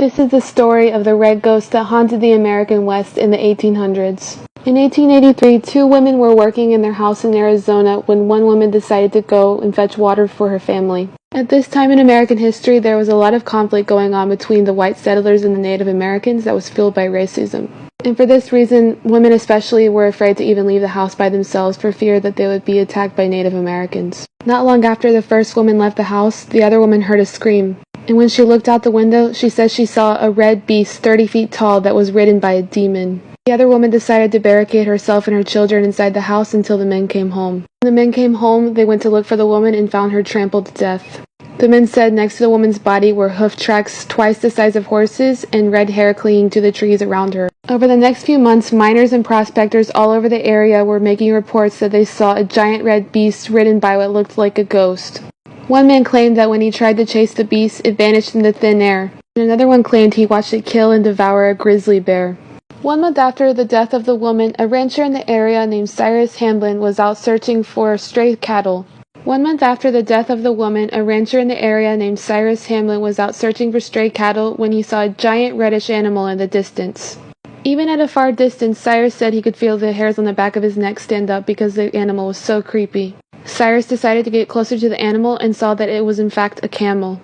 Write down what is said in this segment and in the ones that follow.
This is the story of the red ghost that haunted the American West in the 1800s. In 1883, two women were working in their house in Arizona when one woman decided to go and fetch water for her family. At this time in American history, there was a lot of conflict going on between the white settlers and the Native Americans that was fueled by racism. And for this reason, women especially were afraid to even leave the house by themselves for fear that they would be attacked by Native Americans. Not long after the first woman left the house, the other woman heard a scream. And when she looked out the window, she said she saw a red beast 30 feet tall that was ridden by a demon. The other woman decided to barricade herself and her children inside the house until the men came home. When the men came home, they went to look for the woman and found her trampled to death. The men said next to the woman's body were hoof tracks twice the size of horses and red hair clinging to the trees around her. Over the next few months, miners and prospectors all over the area were making reports that they saw a giant red beast ridden by what looked like a ghost. One man claimed that when he tried to chase the beast, it vanished into thin air, and another one claimed he watched it kill and devour a grizzly bear. 1 month after the death of the woman, a rancher in the area named Cyrus Hamblin was out searching for stray cattle. 1 month after the death of the woman, a rancher in the area named Cyrus Hamblin was out searching for stray cattle when he saw a giant reddish animal in the distance. Even at a far distance, Cyrus said he could feel the hairs on the back of his neck stand up because the animal was so creepy. Cyrus decided to get closer to the animal and saw that it was in fact a camel.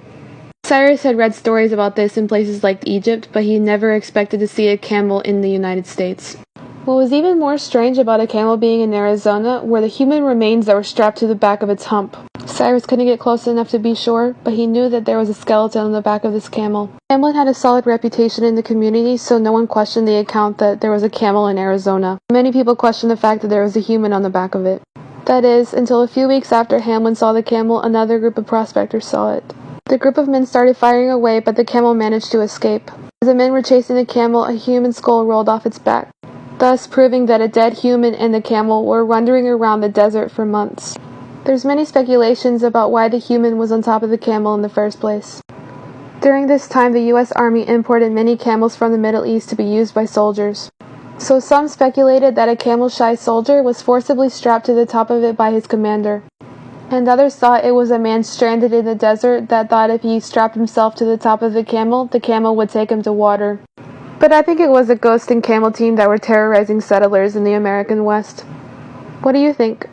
Cyrus had read stories about this in places like Egypt, but he never expected to see a camel in the United States. What was even more strange about a camel being in Arizona were the human remains that were strapped to the back of its hump. Cyrus couldn't get close enough to be sure, but he knew that there was a skeleton on the back of this camel. Hamlin had a solid reputation in the community, so no one questioned the account that there was a camel in Arizona. Many people questioned the fact that there was a human on the back of it. That is, until a few weeks after Hamlin saw the camel, another group of prospectors saw it. The group of men started firing away, but the camel managed to escape. As the men were chasing the camel, a human skull rolled off its back, thus proving that a dead human and the camel were wandering around the desert for months. There's many speculations about why the human was on top of the camel in the first place. During this time, the U.S. Army imported many camels from the Middle East to be used by soldiers. So some speculated that a camel-shy soldier was forcibly strapped to the top of it by his commander. And others thought it was a man stranded in the desert that thought if he strapped himself to the top of the camel would take him to water. But I think it was a ghost and camel team that were terrorizing settlers in the American West. What do you think?